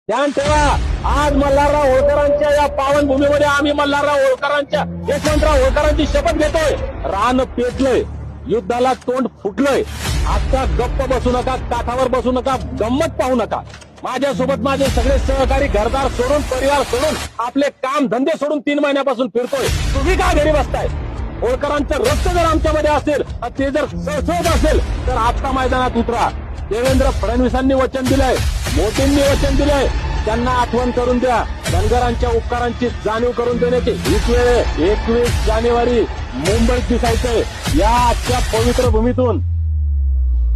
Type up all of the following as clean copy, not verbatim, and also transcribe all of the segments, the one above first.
ध्यान ठेवा, आज मल्हारराव होळकरांच्या या पावनभूमीमध्ये आम्ही मल्हारराव होळकरांच्या यशवंतराव होळकरांची शपथ घेतोय। रान पेटलंय, युद्धाला तोंड फुटलंय। आता गप्प बसू नका, काठावर बसू नका, गंमत पाहू नका। माझ्यासोबत माझे सगळे सहकारी घरदार सोडून, परिवार सोडून, आपले काम धंदे सोडून 3 महिन्यापासून फिरतोय। तुम्ही का घरी बसताय? होळकरांचं रक्त जर आमच्यामध्ये असेल, ते जर सळसळत असेल, तर आता मैदानात उतरा। देवेंद्र फडणवीसांनी वचन दिलंय, मोदींनी वचन दिलंय, त्यांना आठवण करून द्या। धनगरांच्या उपकारांची जाणीव करून देण्याची हीच वेळ आहे। 21 जानेवारी मुंबईत दिसायचंय। या आजच्या पवित्र भूमीतून,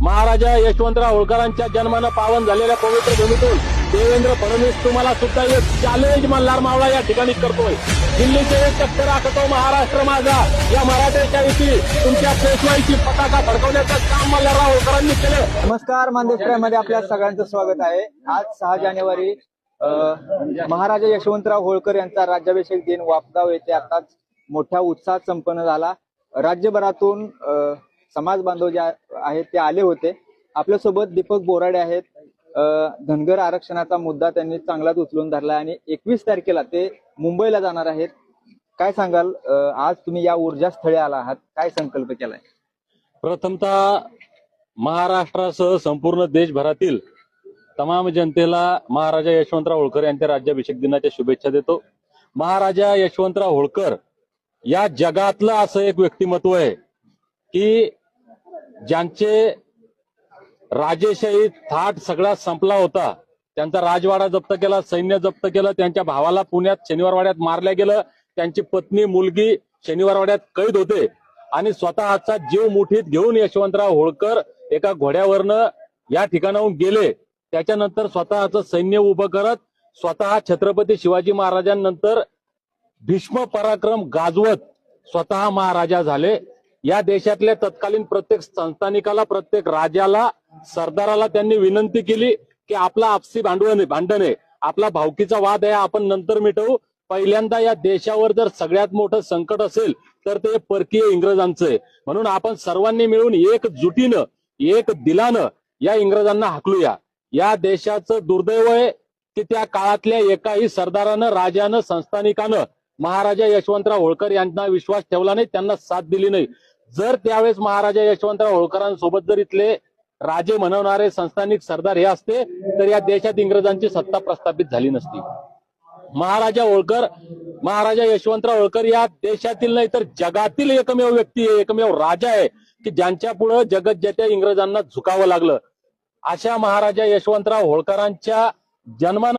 महाराजा यशवंतराव होळकरांच्या जन्मानं पावन झालेल्या पवित्र भूमीतून देवेंद्र फडणवीस तुम्हाला सुद्धा एक चॅलेंज मल्हार मावळा या ठिकाणी करतोय। दिल्लीचे एक चक्कर राखतो महाराष्ट्र माझा या मराठेशाहीची, तुमच्या पेशवाईची पताका फडकवण्याचं काम मल्हारराव होळकरांनी केलं। नमस्कार, मानदेशप्रायमध्ये आपल्या सगळ्यांचं स्वागत आहे। आज 6 जानेवारी महाराजा यशवंतराव होळकर यांचा राज्याभिषेक दिन वापगाव येथे आताच मोठ्या उत्साहात संपन्न झाला। राज्यभरातून समाज बांधव जे आहेत ते आले होते। आपल्यासोबत दीपक बोराडे आहेत। धनगर आरक्षणाचा मुद्दा त्यांनी चांगलाच उचलून धरला आणि 21 तारखेला ते मुंबईला जाणार आहेत। काय सांगाल, आज तुम्ही या ऊर्जास्थळी आला आहात, काय संकल्प केलाय? प्रथमतः महाराष्ट्रासह संपूर्ण देशभरातील तमाम जनतेला महाराजा यशवंतराव होळकर यांच्या राज्याभिषेक दिनाच्या शुभेच्छा देतो। महाराजा यशवंतराव होळकर या जगातलं असं एक व्यक्तिमत्व आहे की ज्यांचे राजेशाही थाट सगळा संपला होता। त्यांचा राजवाडा जप्त केला, सैन्य जप्त केलं, त्यांच्या भावाला पुण्यात शनिवारवाड्यात मारल्या गेलं, त्यांची पत्नी मुलगी शनिवारवाड्यात कैद होते आणि स्वतःचा जीव मुठीत घेऊन यशवंतराव होळकर एका घोड्यावरनं या ठिकाणाहून गेले। त्याच्यानंतर स्वतःचं सैन्य उभं करत स्वतः छत्रपती शिवाजी महाराजांनंतर भीष्म पराक्रम गाजवत स्वतः महाराजा झाले। या देशातल्या तत्कालीन प्रत्येक संस्थानिकाला, प्रत्येक राजाला, सरदाराला त्यांनी विनंती केली की आपला आपसी भांडण आहे, आपला भावकीचा वाद आहे, आपण नंतर मिटवू। पहिल्यांदा या देशावर जर सगळ्यात मोठं संकट असेल तर ते परकीय इंग्रजांचं आहे। म्हणून आपण सर्वांनी मिळून एकजुटीनं, एक दिलानं या इंग्रजांना हाकलूया। या देशाचं दुर्दैव आहे की त्या काळातल्या एकाही सरदारानं, राजानं, संस्थानिकानं महाराजा यशवंतराव होळकर यांना विश्वास ठेवला नाही, त्यांना साथ दिली नाही। जर त्यावेळेस महाराजा यशवंतराव होळकरांसोबत जर इथले राजे म्हणवणारे संस्थानिक सरदार हे असते तर या देशात इंग्रजांची सत्ता प्रस्थापित झाली नसती। महाराजा यशवंतराव होळकर या देशातील नाही तर जगातील एकमेव व्यक्ती आहे, एकमेव राजा आहे की ज्यांच्या पुढे जगज्जेत्या इंग्रजांना झुकावं लागलं। अशा महाराजा यशवंतराव होळकरांच्या जन्मानं